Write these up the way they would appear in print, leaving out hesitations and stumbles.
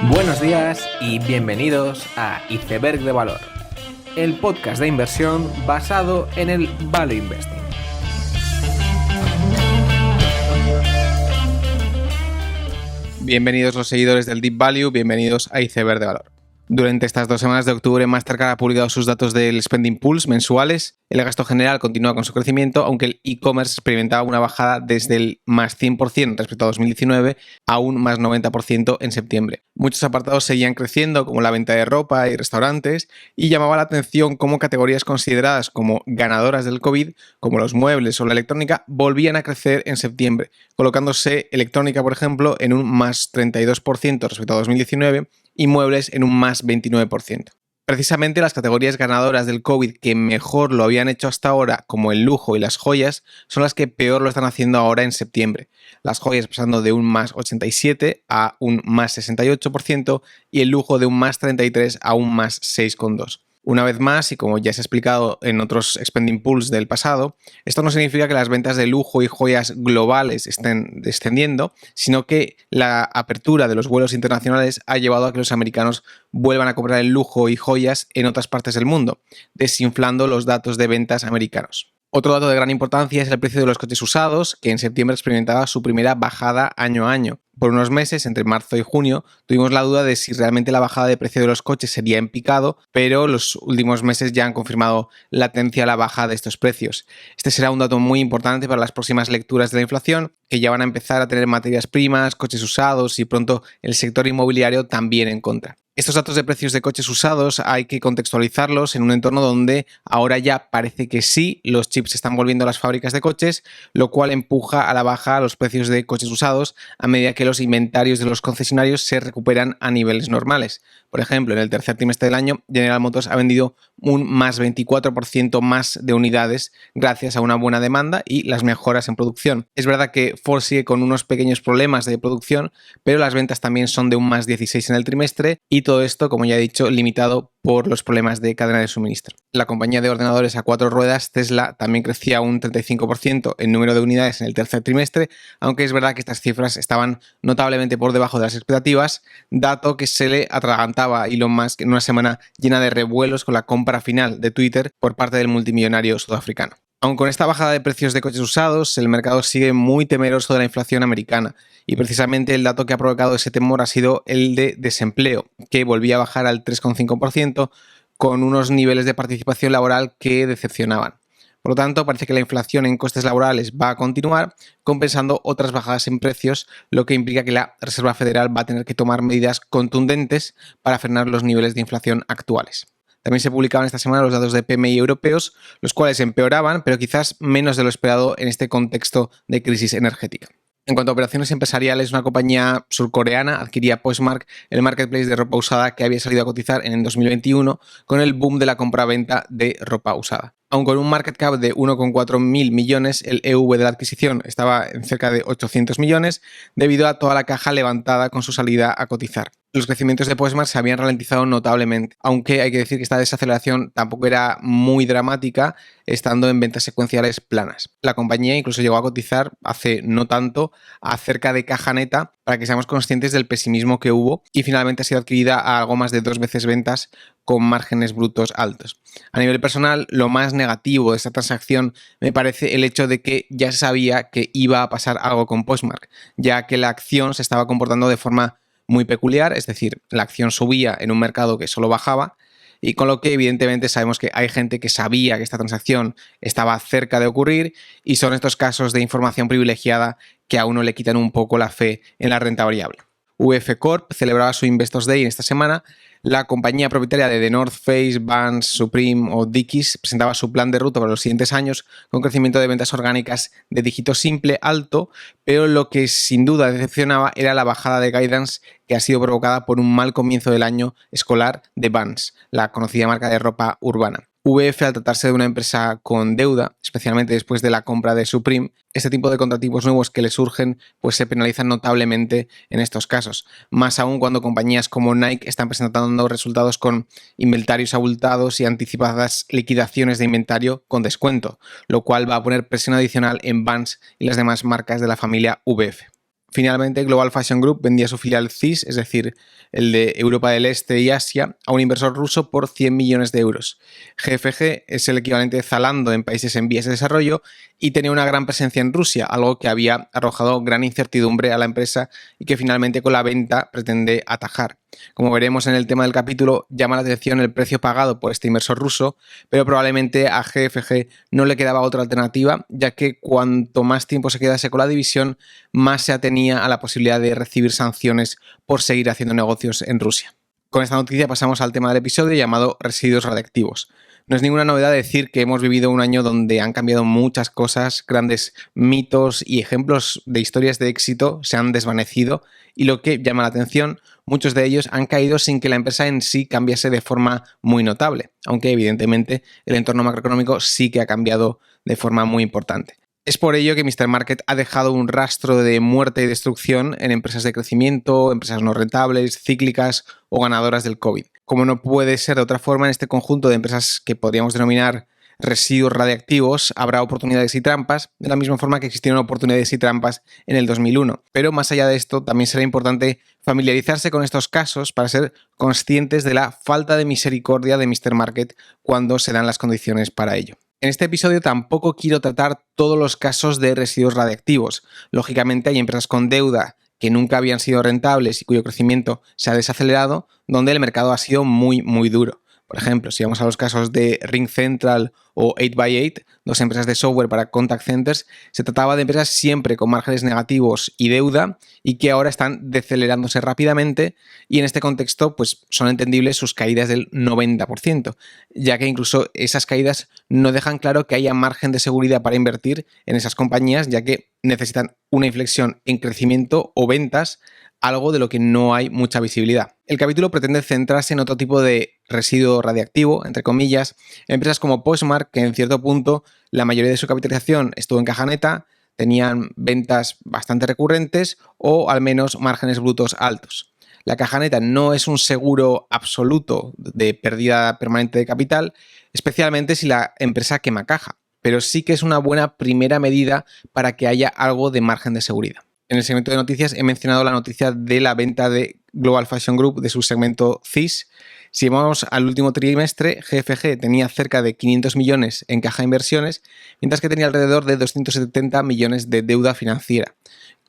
Buenos días y bienvenidos a Iceberg de Valor, el podcast de inversión basado en el Value Investing. Bienvenidos los seguidores del Deep Value, bienvenidos a Iceberg de Valor. Durante estas 2 semanas de octubre, Mastercard ha publicado sus datos del Spending Pulse mensuales. El gasto general continúa con su crecimiento, aunque el e-commerce experimentaba una bajada desde el más 100% respecto a 2019 a un más 90% en septiembre. Muchos apartados seguían creciendo, como la venta de ropa y restaurantes, y llamaba la atención cómo categorías consideradas como ganadoras del COVID, como los muebles o la electrónica, volvían a crecer en septiembre, colocándose electrónica, por ejemplo, en un más 32% respecto a 2019 y muebles en un más 29%. Precisamente las categorías ganadoras del COVID que mejor lo habían hecho hasta ahora, como el lujo y las joyas, son las que peor lo están haciendo ahora en septiembre. Las joyas pasando de un más 87% a un más 68% y el lujo de un más 33% a un más 6,2%. Una vez más, y como ya se ha explicado en otros Spending Pools del pasado, esto no significa que las ventas de lujo y joyas globales estén descendiendo, sino que la apertura de los vuelos internacionales ha llevado a que los americanos vuelvan a comprar el lujo y joyas en otras partes del mundo, desinflando los datos de ventas americanos. Otro dato de gran importancia es el precio de los coches usados, que en septiembre experimentaba su primera bajada año a año. Por unos meses, entre marzo y junio, tuvimos la duda de si realmente la bajada de precio de los coches sería en picado, pero los últimos meses ya han confirmado la tendencia a la baja de estos precios. Este será un dato muy importante para las próximas lecturas de la inflación, que ya van a empezar a tener materias primas, coches usados y pronto el sector inmobiliario también en contra. Estos datos de precios de coches usados hay que contextualizarlos en un entorno donde ahora ya parece que sí, los chips están volviendo a las fábricas de coches, lo cual empuja a la baja los precios de coches usados a medida que los inventarios de los concesionarios se recuperan a niveles normales. Por ejemplo, en el tercer trimestre del año, General Motors ha vendido un más 24% más de unidades gracias a una buena demanda y las mejoras en producción. Es verdad que Ford sigue con unos pequeños problemas de producción, pero las ventas también son de un más 16% en el trimestre y todo esto, como ya he dicho, limitado por los problemas de cadena de suministro. La compañía de ordenadores a 4 ruedas, Tesla, también crecía un 35% en número de unidades en el tercer trimestre, aunque es verdad que estas cifras estaban notablemente por debajo de las expectativas, dato que se le atragantaba a Elon Musk en una semana llena de revuelos con la compra final de Twitter por parte del multimillonario sudafricano. Aun con esta bajada de precios de coches usados, el mercado sigue muy temeroso de la inflación americana y precisamente el dato que ha provocado ese temor ha sido el de desempleo, que volvía a bajar al 3,5% con unos niveles de participación laboral que decepcionaban. Por lo tanto, parece que la inflación en costes laborales va a continuar, compensando otras bajadas en precios, lo que implica que la Reserva Federal va a tener que tomar medidas contundentes para frenar los niveles de inflación actuales. También se publicaban esta semana los datos de PMI europeos, los cuales empeoraban, pero quizás menos de lo esperado en este contexto de crisis energética. En cuanto a operaciones empresariales, una compañía surcoreana adquiría Postmark, el marketplace de ropa usada que había salido a cotizar en 2021 con el boom de la compra-venta de ropa usada. Aun con un market cap de 1,4 mil millones, el EV de la adquisición estaba en cerca de 800 millones debido a toda la caja levantada con su salida a cotizar. Los crecimientos de Postmark se habían ralentizado notablemente, aunque hay que decir que esta desaceleración tampoco era muy dramática, estando en ventas secuenciales planas. La compañía incluso llegó a cotizar hace no tanto a cerca de caja neta para que seamos conscientes del pesimismo que hubo y finalmente ha sido adquirida a algo más de 2 veces ventas con márgenes brutos altos. A nivel personal, lo más negativo de esta transacción me parece el hecho de que ya se sabía que iba a pasar algo con Postmark, ya que la acción se estaba comportando de forma muy peculiar, es decir, la acción subía en un mercado que solo bajaba, y con lo que evidentemente sabemos que hay gente que sabía que esta transacción estaba cerca de ocurrir y son estos casos de información privilegiada que a uno le quitan un poco la fe en la renta variable. VF Corp celebraba su Investors Day en esta semana. La compañía propietaria de The North Face, Vans, Supreme o Dickies presentaba su plan de ruta para los siguientes años con crecimiento de ventas orgánicas de dígito simple alto, pero lo que sin duda decepcionaba era la bajada de guidance que ha sido provocada por un mal comienzo del año escolar de Vans, la conocida marca de ropa urbana. VF, al tratarse de una empresa con deuda, especialmente después de la compra de Supreme, este tipo de contratipos nuevos que le surgen pues se penalizan notablemente en estos casos. Más aún cuando compañías como Nike están presentando resultados con inventarios abultados y anticipadas liquidaciones de inventario con descuento, lo cual va a poner presión adicional en Vans y las demás marcas de la familia VF. Finalmente, Global Fashion Group vendía su filial CIS, es decir, el de Europa del Este y Asia, a un inversor ruso por 100 millones de euros. GFG es el equivalente de Zalando en países en vías de desarrollo y tenía una gran presencia en Rusia, algo que había arrojado gran incertidumbre a la empresa y que finalmente con la venta pretende atajar. Como veremos en el tema del capítulo, llama la atención el precio pagado por este inversor ruso, pero probablemente a GFG no le quedaba otra alternativa, ya que cuanto más tiempo se quedase con la división, más se atenía a la posibilidad de recibir sanciones por seguir haciendo negocios en Rusia. Con esta noticia pasamos al tema del episodio llamado residuos radiactivos. No es ninguna novedad decir que hemos vivido un año donde han cambiado muchas cosas, grandes mitos y ejemplos de historias de éxito se han desvanecido y lo que llama la atención, muchos de ellos han caído sin que la empresa en sí cambiase de forma muy notable, aunque evidentemente el entorno macroeconómico sí que ha cambiado de forma muy importante. Es por ello que Mr. Market ha dejado un rastro de muerte y destrucción en empresas de crecimiento, empresas no rentables, cíclicas o ganadoras del COVID. Como no puede ser de otra forma, en este conjunto de empresas que podríamos denominar residuos radiactivos, habrá oportunidades y trampas, de la misma forma que existieron oportunidades y trampas en el 2001. Pero más allá de esto, también será importante familiarizarse con estos casos para ser conscientes de la falta de misericordia de Mr. Market cuando se dan las condiciones para ello. En este episodio tampoco quiero tratar todos los casos de residuos radiactivos. Lógicamente hay empresas con deuda que nunca habían sido rentables y cuyo crecimiento se ha desacelerado, donde el mercado ha sido muy duro. Por ejemplo, si vamos a los casos de RingCentral o 8x8, dos empresas de software para contact centers, se trataba de empresas siempre con márgenes negativos y deuda y que ahora están decelerándose rápidamente y en este contexto pues son entendibles sus caídas del 90%, ya que incluso esas caídas no dejan claro que haya margen de seguridad para invertir en esas compañías, ya que necesitan una inflexión en crecimiento o ventas, algo de lo que no hay mucha visibilidad. El capítulo pretende centrarse en otro tipo de residuo radiactivo, entre comillas, empresas como Postmark, que en cierto punto la mayoría de su capitalización estuvo en caja neta, tenían ventas bastante recurrentes o al menos márgenes brutos altos. La caja neta no es un seguro absoluto de pérdida permanente de capital, especialmente si la empresa quema caja, pero sí que es una buena primera medida para que haya algo de margen de seguridad. En el segmento de noticias he mencionado la noticia de la venta de Global Fashion Group de su segmento CIS. Si vamos al último trimestre, GFG tenía cerca de 500 millones en caja de inversiones, mientras que tenía alrededor de 270 millones de deuda financiera.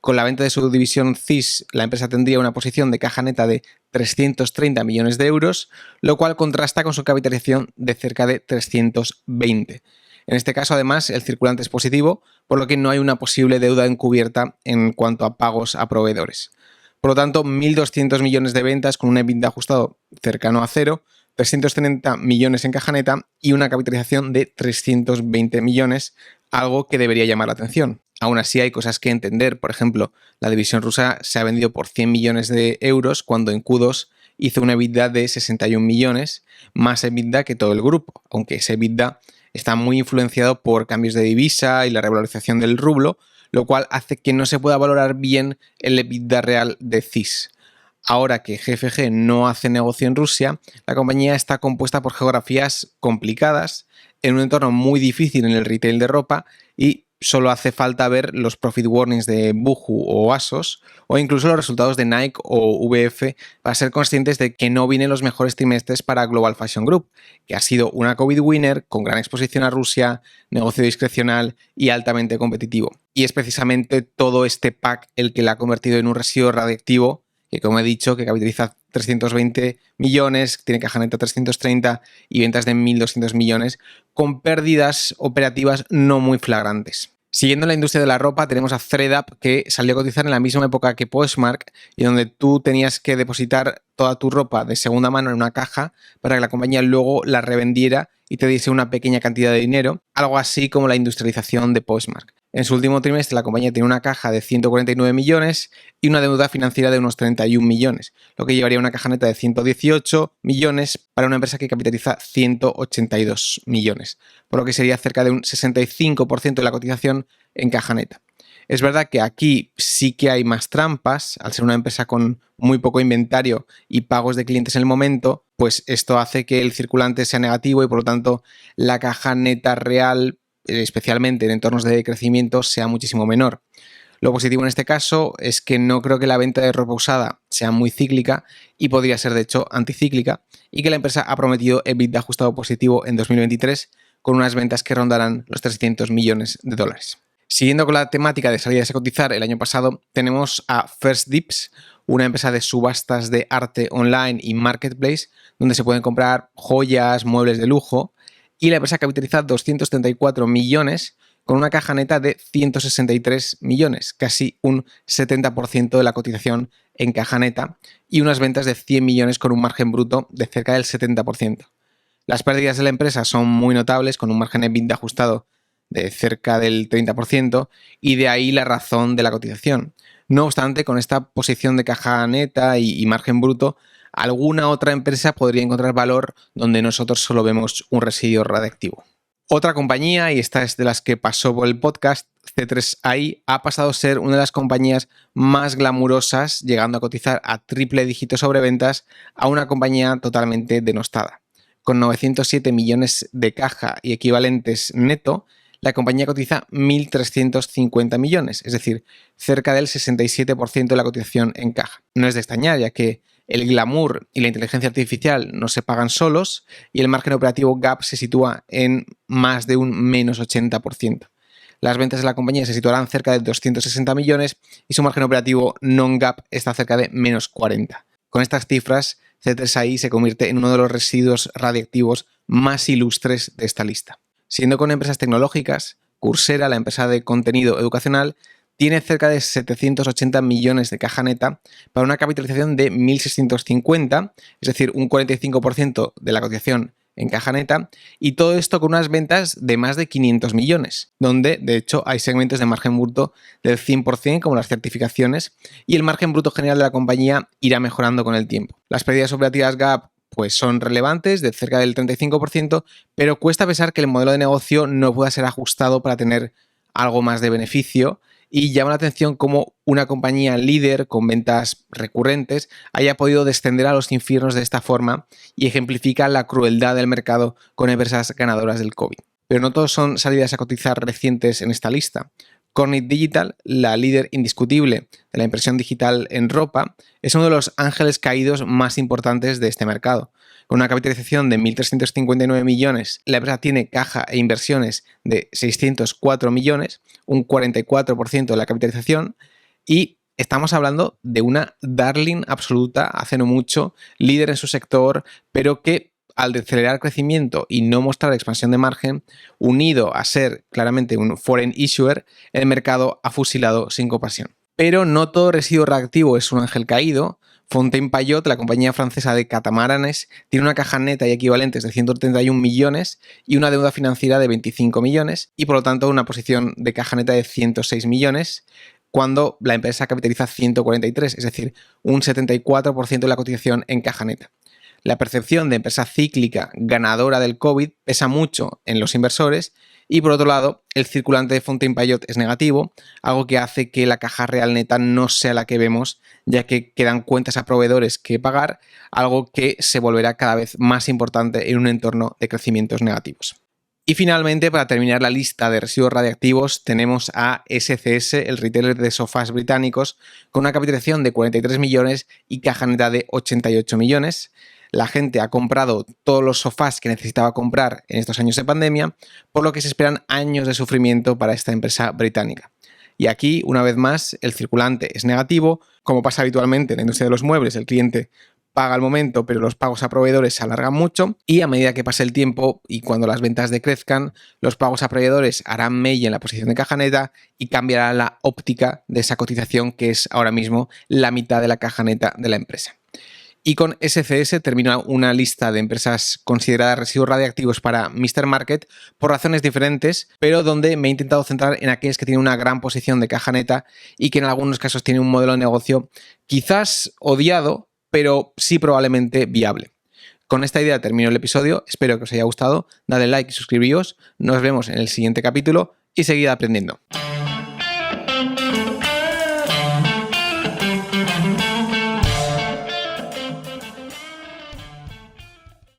Con la venta de su división CIS, la empresa tendría una posición de caja neta de 330 millones de euros, lo cual contrasta con su capitalización de cerca de 320. En este caso, además, el circulante es positivo, por lo que no hay una posible deuda encubierta en cuanto a pagos a proveedores. Por lo tanto, 1.200 millones de ventas con un EBITDA ajustado cercano a cero, 330 millones en caja neta y una capitalización de 320 millones, algo que debería llamar la atención. Aún así hay cosas que entender. Por ejemplo, la división rusa se ha vendido por 100 millones de euros cuando en Q2 hizo una EBITDA de 61 millones, más EBITDA que todo el grupo, aunque ese EBITDA está muy influenciado por cambios de divisa y la revalorización del rublo, lo cual hace que no se pueda valorar bien el EBITDA real de CIS. Ahora que GFG no hace negocio en Rusia, la compañía está compuesta por geografías complicadas, en un entorno muy difícil en el retail de ropa y solo hace falta ver los profit warnings de Boohoo o ASOS o incluso los resultados de Nike o VF para ser conscientes de que no vienen los mejores trimestres para Global Fashion Group, que ha sido una COVID winner con gran exposición a Rusia, negocio discrecional y altamente competitivo. Y es precisamente todo este pack el que la ha convertido en un residuo radiactivo que, como he dicho, que capitaliza 320 millones, tiene caja neta 330 y ventas de 1.200 millones, con pérdidas operativas no muy flagrantes. Siguiendo la industria de la ropa, tenemos a ThredUp, que salió a cotizar en la misma época que Postmark y donde tú tenías que depositar toda tu ropa de segunda mano en una caja para que la compañía luego la revendiera y te diese una pequeña cantidad de dinero, algo así como la industrialización de Postmark. En su último trimestre la compañía tiene una caja de 149 millones y una deuda financiera de unos 31 millones, lo que llevaría a una caja neta de 118 millones para una empresa que capitaliza 182 millones, por lo que sería cerca de un 65% de la cotización en caja neta. Es verdad que aquí sí que hay más trampas, al ser una empresa con muy poco inventario y pagos de clientes en el momento, pues esto hace que el circulante sea negativo y por lo tanto la caja neta real, especialmente en entornos de crecimiento, sea muchísimo menor. Lo positivo en este caso es que no creo que la venta de ropa usada sea muy cíclica y podría ser de hecho anticíclica, y que la empresa ha prometido EBITDA ajustado positivo en 2023 con unas ventas que rondarán los 300 millones de dólares. Siguiendo con la temática de salidas a cotizar, el año pasado tenemos a First Dips, una empresa de subastas de arte online y marketplace, donde se pueden comprar joyas, muebles de lujo, y la empresa capitaliza 234 millones con una caja neta de 163 millones, casi un 70% de la cotización en caja neta, y unas ventas de 100 millones con un margen bruto de cerca del 70%. Las pérdidas de la empresa son muy notables, con un margen EBITDA ajustado de cerca del 30%, y de ahí la razón de la cotización. No obstante, con esta posición de caja neta y margen bruto, alguna otra empresa podría encontrar valor donde nosotros solo vemos un residuo radiactivo. Otra compañía, y esta es de las que pasó por el podcast, C3AI, ha pasado a ser una de las compañías más glamurosas, llegando a cotizar a triple dígito sobre ventas, a una compañía totalmente denostada. Con 907 millones de caja y equivalentes neto, la compañía cotiza 1.350 millones, es decir, cerca del 67% de la cotización en caja. No es de extrañar, ya que el glamour y la inteligencia artificial no se pagan solos y el margen operativo GAAP se sitúa en más de un menos 80%. Las ventas de la compañía se situarán cerca de 260 millones y su margen operativo non-GAAP está cerca de menos 40. Con estas cifras, C3AI se convierte en uno de los residuos radiactivos más ilustres de esta lista. Siendo con empresas tecnológicas, Coursera, la empresa de contenido educacional, tiene cerca de 780 millones de caja neta para una capitalización de 1.650, es decir, un 45% de la cotización en caja neta, y todo esto con unas ventas de más de 500 millones, donde de hecho hay segmentos de margen bruto del 100% como las certificaciones, y el margen bruto general de la compañía irá mejorando con el tiempo. Las pérdidas operativas GAAP pues son relevantes, de cerca del 35%, pero cuesta pensar que el modelo de negocio no pueda ser ajustado para tener algo más de beneficio, y llama la atención cómo una compañía líder con ventas recurrentes haya podido descender a los infiernos de esta forma, y ejemplifica la crueldad del mercado con empresas ganadoras del COVID. Pero no todos son salidas a cotizar recientes en esta lista. Kornit Digital, la líder indiscutible de la impresión digital en ropa, es uno de los ángeles caídos más importantes de este mercado. Con una capitalización de 1.359 millones, la empresa tiene caja e inversiones de 604 millones, un 44% de la capitalización, y estamos hablando de una darling absoluta hace no mucho, líder en su sector, pero que al decelerar crecimiento y no mostrar expansión de margen, unido a ser claramente un foreign issuer, el mercado ha fusilado sin compasión. Pero no todo residuo reactivo es un ángel caído. Fontaine-Payot, la compañía francesa de catamaranes, tiene una caja neta y equivalentes de 131 millones y una deuda financiera de 25 millones, y por lo tanto una posición de caja neta de 106 millones, cuando la empresa capitaliza 143, es decir, un 74% de la cotización en caja neta. La percepción de empresa cíclica ganadora del COVID pesa mucho en los inversores, y por otro lado, el circulante de Fontaine-Payot es negativo, algo que hace que la caja real neta no sea la que vemos, ya que quedan cuentas a proveedores que pagar, algo que se volverá cada vez más importante en un entorno de crecimientos negativos. Y finalmente, para terminar la lista de residuos radiactivos, tenemos a SCS, el retailer de sofás británicos, con una capitalización de 43 millones y caja neta de 88 millones. La gente ha comprado todos los sofás que necesitaba comprar en estos años de pandemia, por lo que se esperan años de sufrimiento para esta empresa británica. Y aquí, una vez más, el circulante es negativo. Como pasa habitualmente en la industria de los muebles, el cliente paga al momento, pero los pagos a proveedores se alargan mucho, y a medida que pase el tiempo y cuando las ventas decrezcan, los pagos a proveedores harán mella en la posición de caja neta y cambiará la óptica de esa cotización, que es ahora mismo la mitad de la caja neta de la empresa. Y con SCS termina una lista de empresas consideradas residuos radiactivos para Mr. Market por razones diferentes, pero donde me he intentado centrar en aquellas que tienen una gran posición de caja neta y que en algunos casos tienen un modelo de negocio quizás odiado, pero sí probablemente viable. Con esta idea termino el episodio, espero que os haya gustado, dadle like y suscribíos, nos vemos en el siguiente capítulo y seguid aprendiendo.